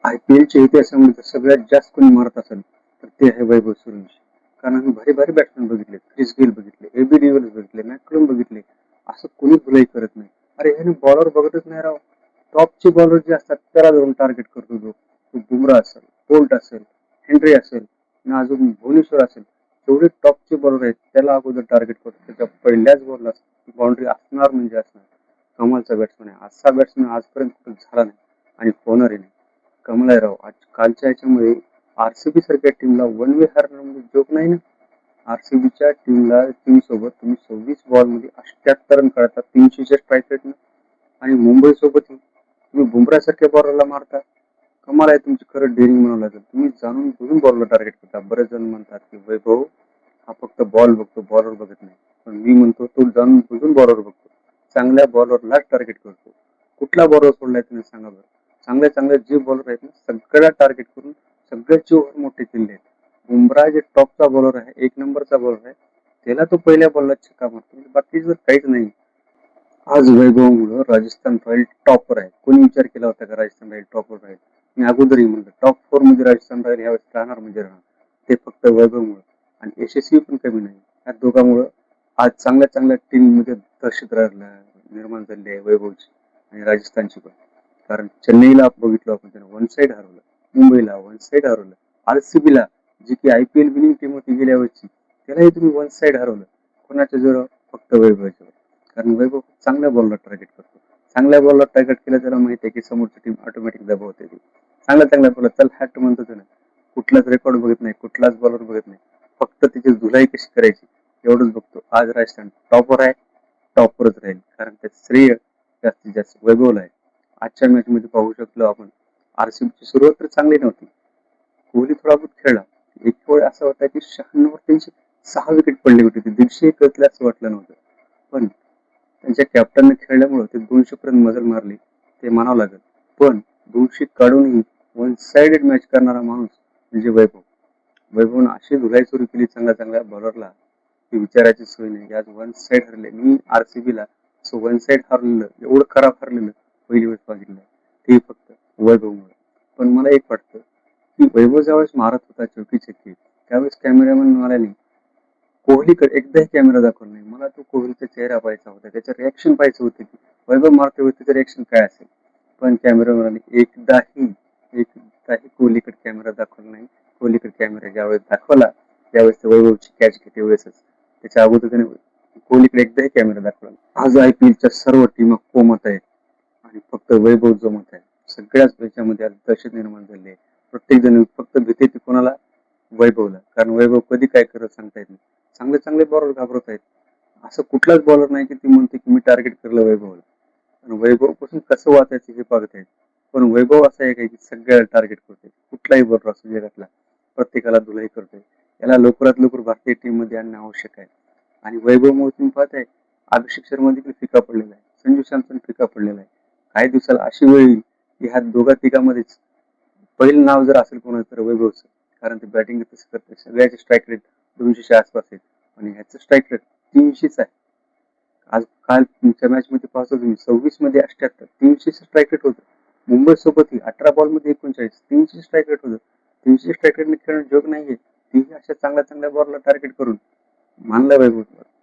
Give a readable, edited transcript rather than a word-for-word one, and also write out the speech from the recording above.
IPLच्या इतिहासामध्ये जर सगळ्यात जास्त कोणी मारत असेल तर ते आहे वैभव सूर्यवंशी. कारण आम्ही भारी भारी बॅट्समन बघितले, क्रिस गेल बघितले, AB डिव्हिलियर्स बघितले, मॅकलम बघितले. असं कोणी धुलाई करत नाही. अरे ह्याने बॉलर बघतच नाही राव. टॉपचे बॉलर जे असतात त्याला धरून टार्गेट करतो तो. तो बुमरा असेल, बोल्ट असेल, हेनरी असेल आणि अजून भुवनेश्वर असेल. जेवढे टॉपचे बॉलर आहेत त्याला अगोदर टार्गेट करतो. त्याच्या पहिल्याच बॉलला बाउंड्री असणार म्हणजे असणार. कमालचा बॅट्समन आहे. असा बॅट्समन आजपर्यंत कुठं झाला नाही आणि होणारही नाही. कमल आहे राव. आज कालच्या याच्यामध्ये RCB सारख्या टीमला वन वे हारणं म्हणजे जोक नाही ना. RCBच्या टीम सोबत तुम्ही 26 बॉल मध्ये 78 रन काढता 300च्या स्ट्राईक रेटनं आणि मुंबई सोबत तुम्ही बुमरा सारख्या बॉलरला मारता. कमाल आहे तुमची. खरं डेअरिंग म्हणावं लागेल. तुम्ही जाणून बुजून बॉलरला टार्गेट करता. बरेच जण म्हणतात की वैभव हा फक्त बॉल बघतो, बॉलर बघत नाही. पण मी म्हणतो तो जाणून बुजून बॉलर बघतो. चांगल्या बॉलरलाच टार्गेट करतो. कुठला बॉलर सोडलाय तुम्ही सांगा बरं. चांगल्या चांगल्या जे बॉलर आहेत ना सगळ्याला टार्गेट करून सगळ्याचे ओव्हर मोठे केले आहेत. बुमरा जे टॉपचा बॉलर आहे, एक नंबरचा बॉलर आहे, त्याला तो पहिल्या बॉलला छक्का मारतो. बाकीचं काहीच नाही. आज वैभवमुळं राजस्थान रॉयल टॉपवर आहे. कोणी विचार केला होता का राजस्थान रॉयल टॉपवर राहील? मी अगोदरही म्हणलं टॉप 4 मध्ये राजस्थान रॉयल यावेळेस राहणार म्हणजे राहणार. ते फक्त वैभवमुळं आणि यशस्वी पण कमी नाही. या दोघांमुळं आज चांगल्या चांगल्या टीम मध्ये दहशत निर्माण झाली आहे वैभवची आणि राजस्थानची पण. कारण चेन्नईला बघितलं आपण त्यानं वन साइड हरवलं, मुंबईला वन साइड हरवलं, RCBला जी की IPL विनिंग टीम होती गेल्या वर्षी त्यालाही तुम्ही वन साइड हरवलं. कोणाच्या जोरावर? फक्त वैभवाच्या. कारण वैभव चांगल्या बॉलला टार्गेट करतो. चांगल्या बॉलला टार्गेट केलं त्याला माहिती आहे की समोरची टीम ऑटोमॅटिक दबावते ती. चांगल्या चांगल्या बॉलर चल हॅट म्हणतो त्याला. कुठलाच रेकॉर्ड बघत नाही, कुठलाच बॉलर बघत नाही. फक्त त्याची धुलाई कशी करायची एवढंच बघतो. आज राजस्थान टॉपवर आहे, टॉपवरच राहील. कारण त्याचं श्रेय जास्तीत जास्त वैभवला आहे. आजच्या मॅच मध्ये पाहू शकलो आपण RCBची सुरुवात तर चांगली नव्हती. कोहली थोडा बहुत खेळला. एक वेळ असा होता की 96 वर त्यांची 6 विकेट पडली होती. ते 150 करतील असं वाटलं नव्हतं. पण त्यांच्या कॅप्टनने खेळल्यामुळं ते 200 पर्यंत मजल मारली ते म्हणावं लागेल. पण 200 काढूनही वन साइडेड मॅच करणारा माणूस म्हणजे वैभव. वैभवनं अशी धुलाई सुरू केली चांगल्या चांगल्या बॉलरला की विचारायची सोय नाही. आज वन साइड हरले. मी RCBला वन साइड हरलेलं एवढं खराब हरलेलं पहिली वेळेस बघितलं. ते फक्त वैभवमुळे. पण मला एक वाटतं की वैभव ज्यावेळेस मारत होता चौकी छक्के त्यावेळेस कॅमेरामॅन म्हणाले कोहलीकडे एकदाही कॅमेरा दाखवला नाही. मला तो कोहलीचा चेहरा पाहायचा होता, त्याचं रिॲक्शन पाहायचं होतं की वैभव मारते त्याचं रिॲक्शन काय असेल. पण कॅमेरामॅनने एकदाही कोहलीकडे कॅमेरा दाखवला नाही. कोहलीकडे कॅमेरा ज्यावेळेस दाखवला त्यावेळेस वैभवची कॅच घेते वेळेसच. त्याच्या अगोदर त्याने कोहलीकडे एकदाही कॅमेरा दाखवला. आज IPLच्या सर्व टीम कोमत आहेत आणि फक्त वैभव जमत आहे. सगळ्याच याच्यामध्ये आज दहशत निर्माण झाली आहे. प्रत्येक जण फक्त भीती ती कोणाला? वैभवला. कारण वैभव कधी काय करत सांगता येत नाही. चांगले चांगले बॉलर घाबरत आहेत. असं कुठलाच बॉलर नाही की ती म्हणते की मी टार्गेट करलं वैभवला. आणि वैभव पासून कसं वाचायचं हे बघत आहेत. पण वैभव असा आहे की सगळ्याला टार्गेट करतोय. कुठलाही बॉलर असो जगातला प्रत्येकाला धुलाई करतोय. याला लवकरात लवकर भारतीय टीम मध्ये आणणं आवश्यक आहे. आणि वैभवमुळे तुम्ही पाहताय अभिषेक शर्मा देखील फिका पडलेला आहे. संजू सॅमसन फिका पडलेला आहे. काही दिवसाला अशी वेळ येईल की ह्या दोघा तिघांमध्येच पहिलं नाव जर असेल कोणाचं तर वैभवचं. कारण ते बॅटिंग तसं करते. सगळ्याचे स्ट्राईक रेट 200च्या आसपास आहेत आणि ह्याचं स्ट्राईक रेट 300च आहे. आज कालच्या मॅच मध्ये पाहतो तुम्ही 26 मध्ये 78 300 स्ट्राईक रेट होतं. मुंबई सोबतही 18 बॉल मध्ये 39 300 स्ट्राईक रेट होतं. 300 स्ट्राईक रेटने खेळणं जोग नाहीये. तीही अशा चांगल्या चांगल्या बॉलला टार्गेट करून मानला वैभव.